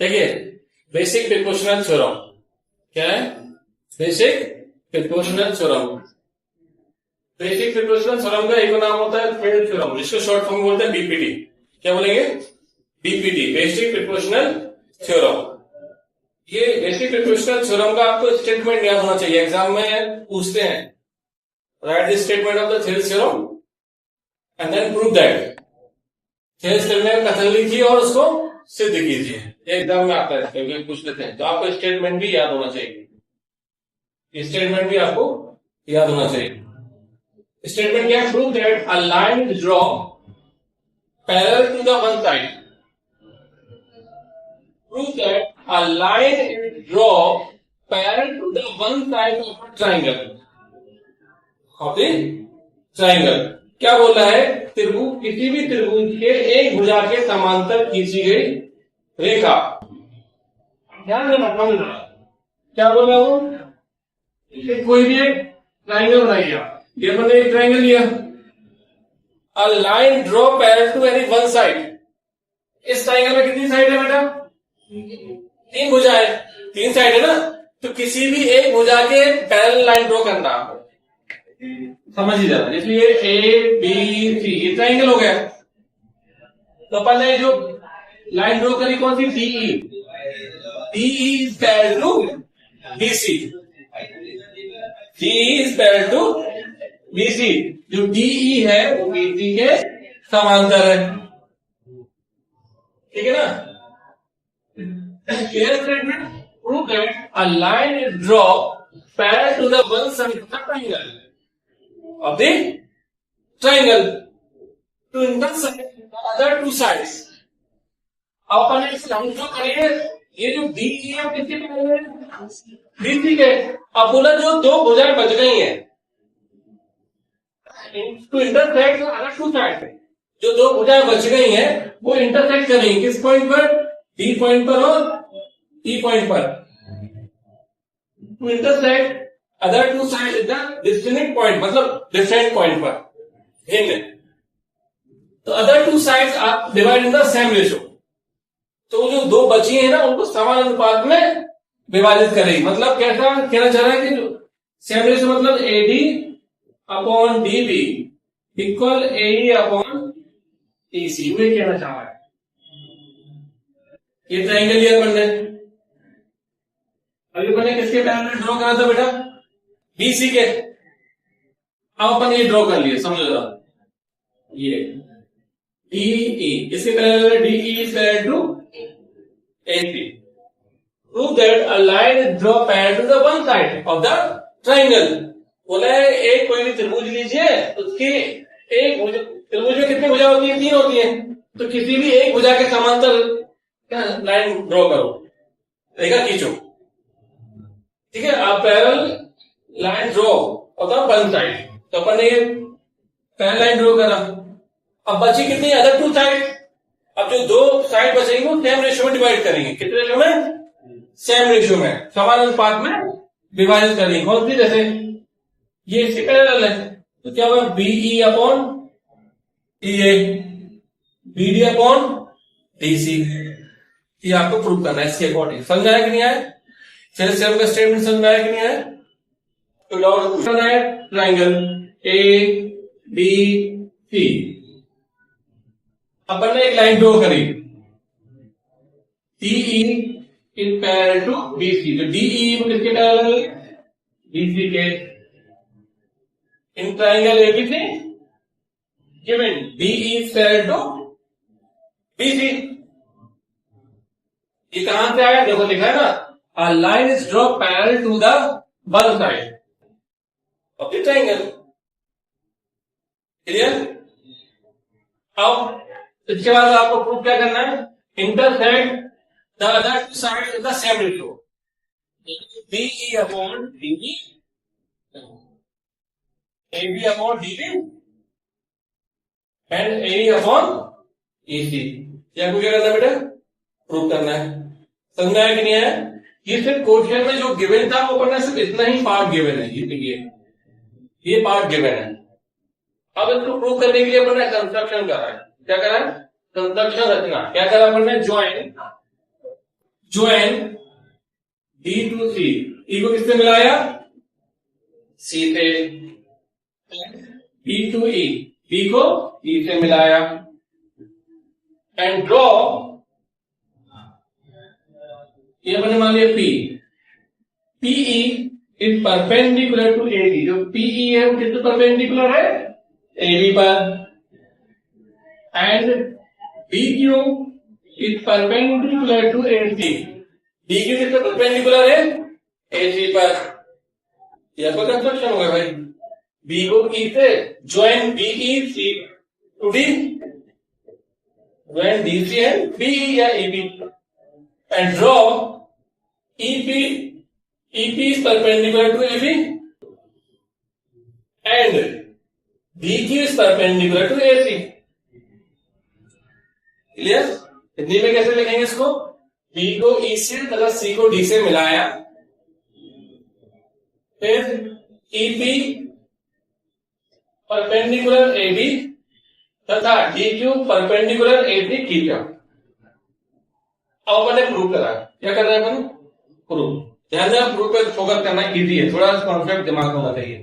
देखिए basic proportional theorem क्या है? Basic proportional theorem. Basic proportional theorem का एक नाम होता है फील्ड थ्योरम, जिसको शॉर्ट फॉर्म बोलते हैं बीपीटी। क्या बोलेंगे? BPT, basic proportional theorem. ये बेसिक प्रिपोर्शनल थ्योरम का आपको स्टेटमेंट याद होना चाहिए, एग्जाम में पूछते हैं। Write the statement of the Thales theorem and then prove that. Thales theorem में कथन लिखिए और उसको सिद्ध कीजिए। एग्जाम में आता है, क्योंकि पूछ लेते हैं, तो आपको स्टेटमेंट भी याद होना चाहिए। स्टेटमेंट भी आपको याद होना चाहिए। स्टेटमेंट क्या है? Prove that a line is draw parallel to the one side. Prove that a line is draw parallel to the one side of a triangle. Of the triangle क्या बोल रहा है? त्रिभुज, किसी भी त्रिभुज के एक भुजा के समांतर खींची गई रेखा। ध्यान देना, क्या बोल रहा हूं? कोई भी एक ट्राइंगल बनाइए। ये मैंने एक ट्राइंगल लिया। A line draw parallel to any one side. इस ट्राइंगल में कितनी साइड है बेटा? 3 भुजा है, 3 साइड है ना। तो किसी भी एक भुजा के पैरेलल लाइन ड्रॉ करना, समझ ही जाना। इसलिए ए बी सी ये ट्राइंगल हो गया। तो अपन ने जो लाइन ड्रॉ करी कौन सी? DE. DE is parallel to BC. DE is parallel to BC. जो डीई है वो बीसी के समांतर है। ठीक है ना? Clear statement? Prove that a line is draw parallel to the one side of the triangle of the triangle to intersect the other 2 sides. अब अपन इस लाइन ड्रॉ करेंगे। ये जो डी है किसके पैरेलल है? बीसी के। अब बोला जो 2 भुजाएं बच गई हैं to intersect the other 2 side. जो 2 भुजाएं बच गई हैं वो इंटरसेक्ट करेंगी किस पॉइंट पर? डी पॉइंट पर और ई पॉइंट पर। To intersect other 2 side is the distinct point, मतलब डिफरेंट पॉइंट पर भिन्न। तो other 2 sides are divide in the same ratio. तो जो 2 बची हैं ना उनको समान अनुपात में विभाजित करेगी। मतलब कैसा कहना चाह रहा है कि सेम रेशो मतलब एडी अपॉन डीबी इक्वल एई अपॉन ईसी। ये कहना चाह रहा है। ये ट्राइंगल लिया अपन ने। अभी अपन ने किसके पैरेलल ड्रॉ करा था बेटा? बीसी के। अब अपन ये ड्रॉ कर लिए, समझो जरा। ये डीई इसके parallel DE is parallel to AC. Prove that a line is draw parallel to the one side of the triangle. बोला है एक कोई भी त्रिभुज लीजिए, उसकी एक त्रिभुज में कितनी भुजा होती है? 3 होती है। तो किसी भी एक भुजा के समांतर लाइन ड्रॉ करो, रेखा खींचो। ठीक है? आप पैरेलल लाइन ड्रॉ होता है वन साइड। तो अपन ने पैरेलल लाइन ड्रॉ करा। अब बची कितनी? Other 2 side. अब जो 2 साइड बचेंगी वो सेम रेशियो में डिवाइड करेंगे। कितने रेशियो में? सेम रेशियो में, समान अनुपात में विभाजित करेंगे। कौन सी? जैसे ये इसके पैरेलल है तो क्या होगा? BE upon EA, BD upon DC. ये आपको प्रूव करना है इसके अकॉर्डिंग। समझ आया कि नहीं आया? थेरेस थ्योरम का स्टेटमेंट समझ आया कि नहीं आया? तो है ट्राइंगल ए बी सी। अपन ने एक लाइन ड्रॉ करी, DE is parallel to BC. तो डीई किसके पैरेलल? बीसी के। In triangle ABC given DE is parallel to BC. ये कहां से आया? देखो लिखा है ना, a line is draw parallel to the one side of the triangle. Clear? अब इसके बाद आपको प्रूव क्या करना है? Intersect the other 2 side in the same ratio. BE upon DB, AB upon dB and AE upon EC. ये आपको क्या करना है बेटा? प्रूव करना है। समझ आया कि नहीं आया? ये सिर्फ क्वेश्चन में जो गिवन था वो करना, सिर्फ इतना ही पार्ट गिवन है। ये पार्ट गिवन है। अब इसको प्रूव करने के लिए अपन ने कंस्ट्रक्शन करा है। क्या करा है? कंस्ट्रक्शन रचना। क्या करा अपन ने? ज्वाइन ज्वाइन डी टू सी, ई को किससे मिलाया, सी से, बी टू ई, बी को ई से मिलाया, एंड ड्रॉ, ये अपने मान लिया P, PE is perpendicular to AB, जो पीई है वो किससे परपेंडिकुलर है, एबी पर, and BQ is perpendicular to AC, BQ किससे परपेंडिकुलर है, AC पर। यह कोई कंस्ट्रक्शन होगा भाई, B को E से join BE C to D, join DC and BE या AB, and draw EP is perpendicular to AB and BQ is perpendicular to AC। Clear? Hindi में कैसे लिखेंगे इसको, बी को ई से तथा सी को डी से मिलाया, फिर ईपी परपेंडिकुलर एबी तथा डी क्यू परपेंडिकुलर एबी खींचा। अब अपन ने प्रूव करा, क्या कर रहे हैं अपन, प्रूव। ध्यान देना, प्रूव पे फोकस करना इजी है, थोड़ा कॉन्सेप्ट दिमाग में होना चाहिए।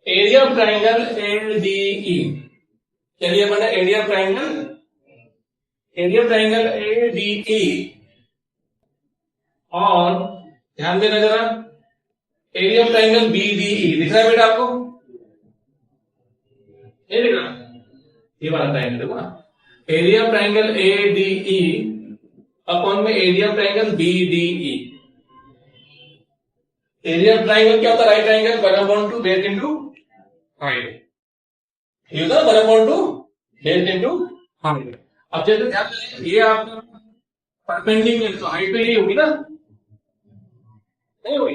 एरिया ऑफ ट्राइंगल एडीई, चलिए अपन ने एरिया ऑफ ट्राइंगल ADE और ध्यान देना जरा, एरिया ऑफ ट्राइंगल BDE दिख रहा है बेटा आपको, ये दिख रहा है, ये वाला ट्राइंगल देखो ना, area of triangle ADE upon में area of triangle BDE। Area of triangle क्या होता है, right triangle, 1/2 base into height, ये होता है 1/2 बेस इनटू हाइट। अब जैसे ध्यान दें, ये आपका परपेंडिकुलर, तो हाइट तो यही होगी ना, नहीं होगी,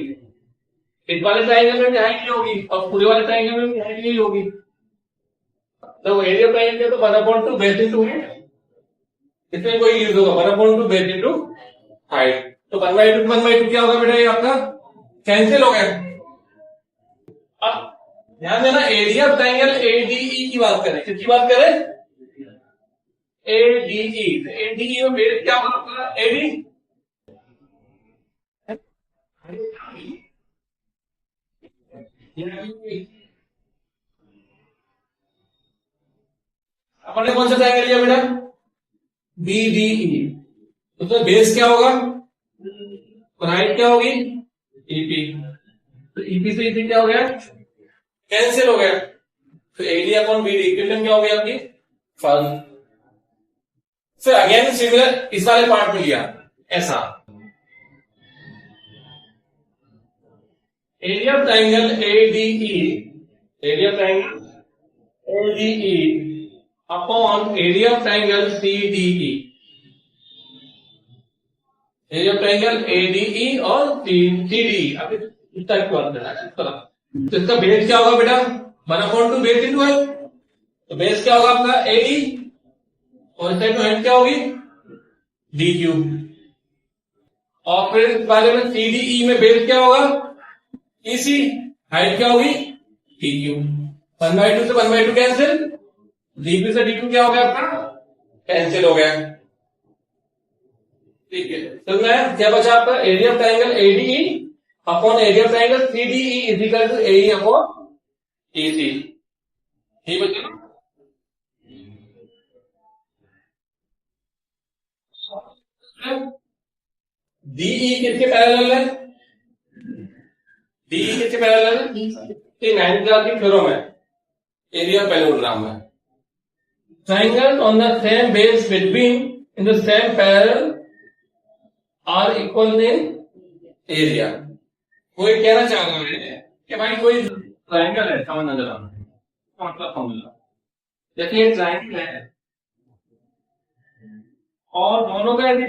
इस वाले ट्राइंगल में भी हाइट नहीं होगी और पूरे वाले ट्राइंगल में भी हाइट नहीं होगी, तो एरिया ट्राइंगल तो 1/2 बेस इनटू हाइट, इसमें कोई यूज होगा 1/2 बेस इनटू हाइट, तो 1/2 क्या होगा बेटा, ये आपका कैंसिल हो गया। अब ध्यान देना, एरिया ट्राइंगल ADE की बात करें, किसकी बात करें, ADE, ADE में बेस क्या होगा, AD, अपन ने कौन सा ट्राइंगल लिया बेटा, BDE, उसमें बेस क्या होगा और हाइट क्या होगी, EP, तो EP से EP क्या हो गया, कैंसिल हो गया, तो AD अपॉन BD इक्वेशन क्या हो गया आपकी, फर्स्ट। फिर अगेन सिमिलर इस वाले पार्ट में लिया ऐसा, area of triangle ADE, area of triangle ADE upon area of triangle CDE, area of triangle ADE और CDE। अब इस टाइप की बात करना है, इस तरह, तो इसका बेस क्या होगा बेटा, 1/2 बेस इनटू हाइट, तो बेस क्या होगा आपका AE और इस साइड में हाइट क्या होगी, DQ, और फिर इस बारे में CDE में बेस क्या होगा, EC, हाइट क्या होगी, DQ, 1/2 से 1/2 कैंसिल, DQ से DQ क्या हो गया आपका, कैंसिल हो गया। ठीक है, तो मैं क्या बचा आपका, area of triangle ADE upon area of triangle CDE is equal to AE upon EC, ठीक बचे ना। DE किसके पैरेलल है, DE किसके पैरेलल है, 9th क्लास की थ्योरम है, एरिया पैरेललोग्राम है, triangle on the same base between in the same parallel are equal in area. कोई कहना चाह रहा है कि भाई कोई ट्राइंगल है, समझ नजर आना, मतलब फॉर्मूला, जैसे ये ट्राइंगल है और दोनों का यदि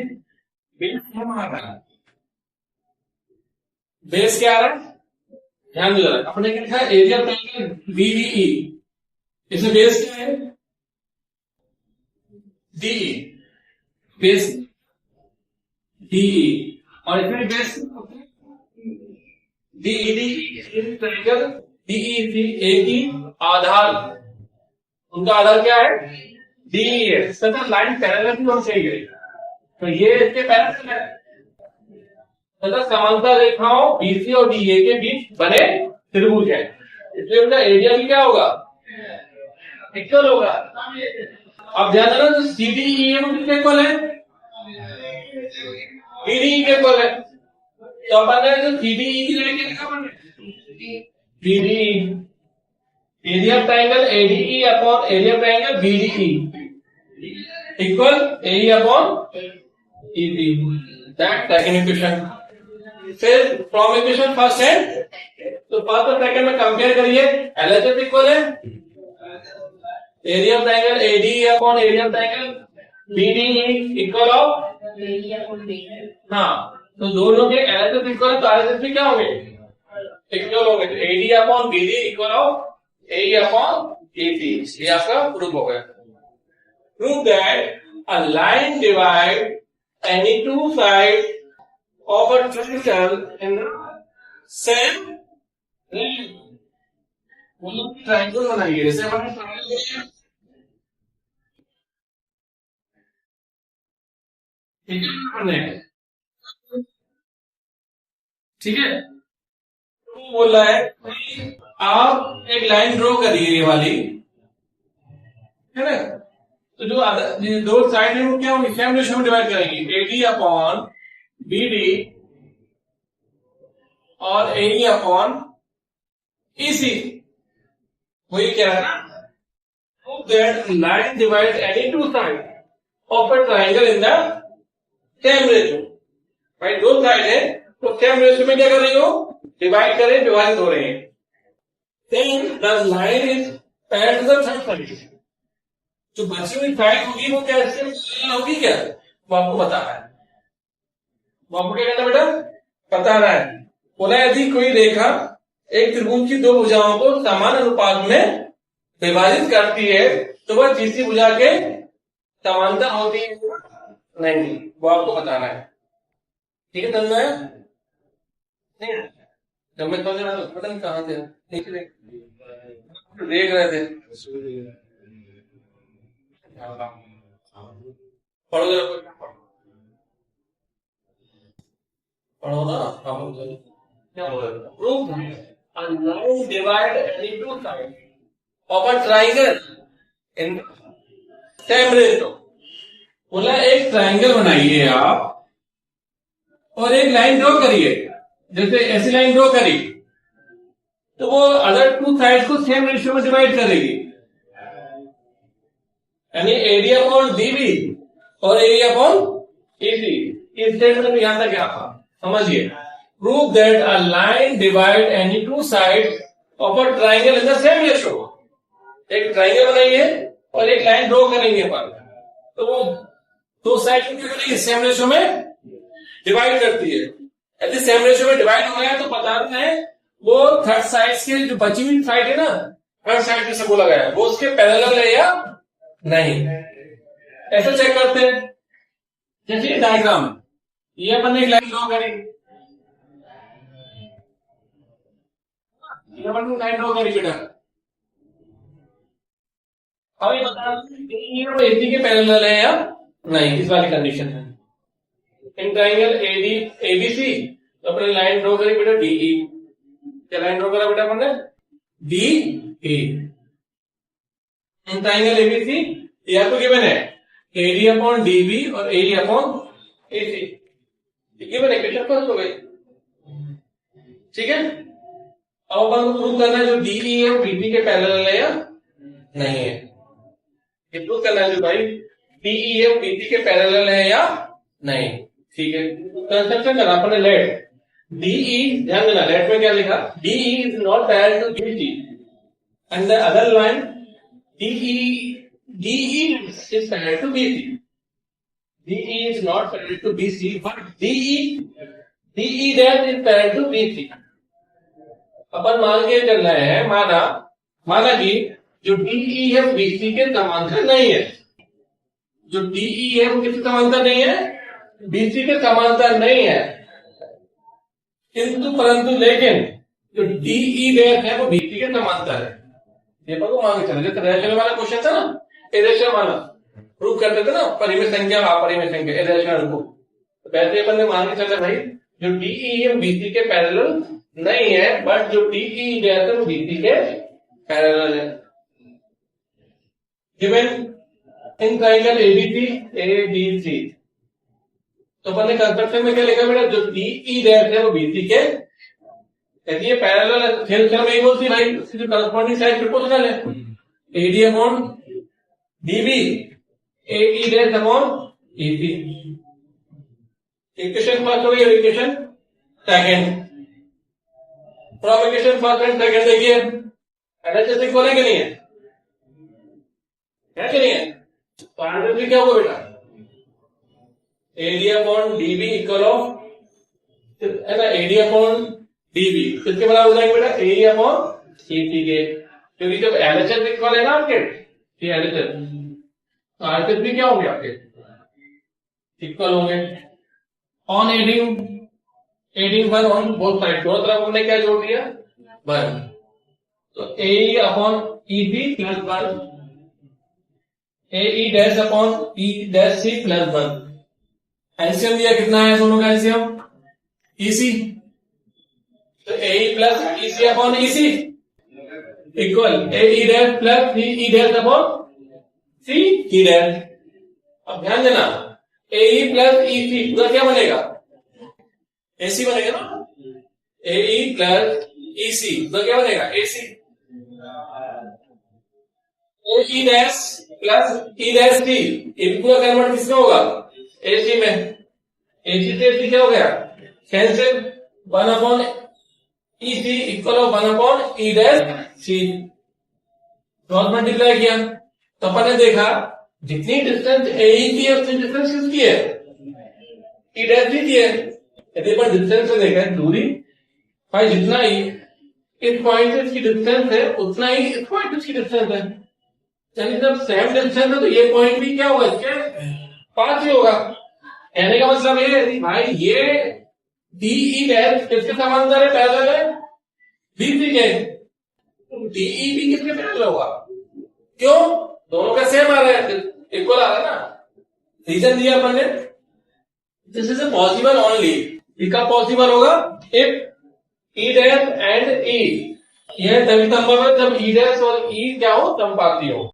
बेस सेम आ रहा है, बेस क्या आ रहा है, ध्यान दो जरा, अपने क्या लिखा है, एरिया ट्राइंगल BDE, इसमें बेस क्या है, DE, बेस DE, और इसमें बेस DED, ट्राइंगल DEC, एक ही आधार, उनका आधार क्या है, DE है, तथा लाइन पैरेलल भी होनी चाहिए, तो ये इसके पैरेलल है, तथा समांतर रेखाओं बीसी और डीए के बीच बने त्रिभुज है, इसलिए उनका एरिया भी क्या होगा, इक्वल होगा। अब ध्यान देना, जो सीडीई है वो किसके इक्वल है, बीडीई के इक्वल है। तो अपन ने जो सीडीई की जगह क्या लिखा अपन ने, BDE, area of triangle ADE upon area of triangle BDE equal area upon ED, that second equation. फिर फ्रॉम इक्वेशन फर्स्ट है, तो फर्स्ट और सेकंड में कंपेयर करिए, एलएचएस इक्वल है area of triangle ADE upon area of triangle BDE equal of, हाँ तो दोनों के एलएचएस इक्वल है, तो आरएचएस भी क्या होंगे, इक्वल होंगे। तो AD upon BD equal of A upon AT, ये आपका प्रूफ हो गया। Prove that a line divide any two side of a triangle in same triangle बनाइए, जैसे हमने ट्रायंगल, ठीक है, तो बोल रहा है आप एक लाइन ड्रॉ करिए ये वाली, है ना, तो जो दो साइड है वो क्या होंगे, सेम रेशियो में डिवाइड करेंगे, एडी अपॉन बीडी और एडी अपॉन ईसी, वही क्या है ना, that line divide any two side of a triangle in the same ratio, भाई दो साइड है तो सेम रेशियो में क्या कर रही हो, डिवाइड करें, विभाजित हो रहे हैं। Then the line is paired to the third side, जो बची हुई साइड होगी वो कैसे होगी, क्या वो आपको बताना है, वो आपको क्या कहना बेटा, बताना है। बोला यदि कोई रेखा एक त्रिभुज की दो भुजाओं को समान अनुपात में विभाजित करती है तो वह तीसरी भुजा के समांतर होती है नहीं, वो आपको बताना है। ठीक है, समझ में नहीं, जब मैं समझ रहा था पता नहीं कहाँ थे, देख रहे थे, पढ़ो जरा, पढ़ो ना, क्या बोल रहे थे, proof a line divide any two sides of a triangle in same ratio, बोला एक ट्रायंगल बनाइए आप और एक लाइन ड्रॉ करिए, जैसे ऐसी लाइन ड्रॉ करी तो वो अदर टू साइड को सेम रेशियो में डिवाइड करेगी, यानी एरिया अपॉन डीबी और एरिया अपॉन ईसी, इस स्टेटमेंट में यहां तक क्या था समझिए। Prove that a line divide any two side of a triangle in the same ratio, एक ट्रायंगल बनाइए और एक लाइन ड्रॉ करेंगे पर, तो वो दो साइड को क्या करेगी, सेम रेशियो में डिवाइड करती है। यदि सेम रेशियो में डिवाइड हो गया तो बताना है वो थर्ड साइड के जो बची हुई साइड है ना, थर्ड साइड जिसे बोला गया है वो उसके पैरेलल है या नहीं, ऐसे चेक करते हैं। जैसे डायग्राम, ये अपन ने एक लाइन ड्रॉ करी, ये अपन ने लाइन ड्रॉ करी बेटा, अब ये बताना एसी के पैरेलल है या नहीं, इस वाली कंडीशन है। इन ट्रायंगल एडी एबीसी तो अपने लाइन ड्रॉ करी बेटा डीई, क्या लाइन ड्रॉ करा बेटा अपन ने, डीई। इन ट्रायंगल एबीसी ये आपको गिवन है एडी अपॉन डीबी और AD upon AC, given equation first हो गई, ठीक है। अब अपन को प्रूव करना है जो डीई है वो बीबी के पैरेलल है या नहीं है, ये प्रूव करना है जो भाई डीई है वो बीबी के पैरेलल है या नहीं, ठीक है। कंस्ट्रक्शन करना अपन ने लेट डीई, ध्यान देना लेट में क्या लिखा, DE is not parallel to BC and the other line DE is parallel to BC, DE is not parallel to BC but DE dash is parallel to BC. अपन मान के चल रहे हैं, माना कि जो डीई है बीसी के समांतर नहीं है, जो डीई है वो किसके समांतर नहीं है, बीसी के समांतर नहीं है, किंतु परंतु लेकिन जो डीई डैश है वो बीसी के समांतर है, ये पर को मान के चले। जैसे रेशनल वाला क्वेश्चन था ना, इरेशनल वाला प्रूव करते थे ना, परिमेय संख्या अपरिमेय संख्या इरेशनल को, तो वैसे अपन ने मान के चले भाई जो DE है BC के पैरेलल नहीं है, बट जो DE डैश है वो BC के पैरेलल है। गिवन इन ट्रायंगल ABC तो अपन ने कंस्ट्रक्शन में क्या लिखा बेटा, जो DE डैश है वो BC के, यदि ये पैरेलल है तो फिर हम यही बोलते हैं भाई जो करस्पॉन्डिंग साइड प्रोपोर्शनल है, AD upon DB AE dash upon EC। Equation first हो गई, equation second. From equation first and second देखिए एलएचएस इक्वल है कि नहीं है, कि नहीं है? तो आंसर भी क्या होगा बेटा, AD upon DB equal of है ना, AD अपॉन DB किसके बराबर हो जाएंगे बेटा, AE अपॉन EC के, क्योंकि जब एलएचएस इक्वल है ना आपके, ये एलएचएस तो आरएचएस भी क्या होंगे आपके, इक्वल होंगे। On adding one on both side, दोनों तरफ हमने क्या जोड़ दिया, वन, तो AE upon EC plus one, AE dash upon E dash C plus one. LCM दिया कितना है दोनों का एलसीएम, EC, तो AE plus EC upon EC equal AE dash plus E dash upon C E dash. अब ध्यान देना AE plus EC पूरा क्या बनेगा, AC बनेगा ना, AE प्लस EC पूरा क्या बनेगा, AC। AE dash plus E dash C इन पूरा कन्वर्ट किसमें होगा, AC में, AC से AC क्या हो गया, cancel, one upon EC equal of one upon E dash C, cross multiply किया तो अपन ने देखा जितनी डिस्टेंस AE की है उतनी डिस्टेंस किसकी है, E डैश की है। यदि अपन डिस्टेंस से देखा दूरी भाई, जितना ही इस पॉइंट से इसकी डिस्टेंस है उतना ही इस पॉइंट इसकी डिस्टेंस है, यानी जब सेम डिस्टेंस है तो ये पॉइंट भी क्या होगा, इसके पास ही होगा। कहने का मतलब ये है भाई ये DE डैश किसके समांतर है, पैरेलल है BC के, DE भी किसके पैरेलल होगा, क्यों, दोनों का सेम आ रहा है, इक्वल आ रहा है ना, रीजन दिया अपन ने, दिस इज पॉसिबल ओनली, इसका पॉसिबल होगा if E dash and E, यह तभी संभव है जब E डैश और E क्या हो, समपाती हो।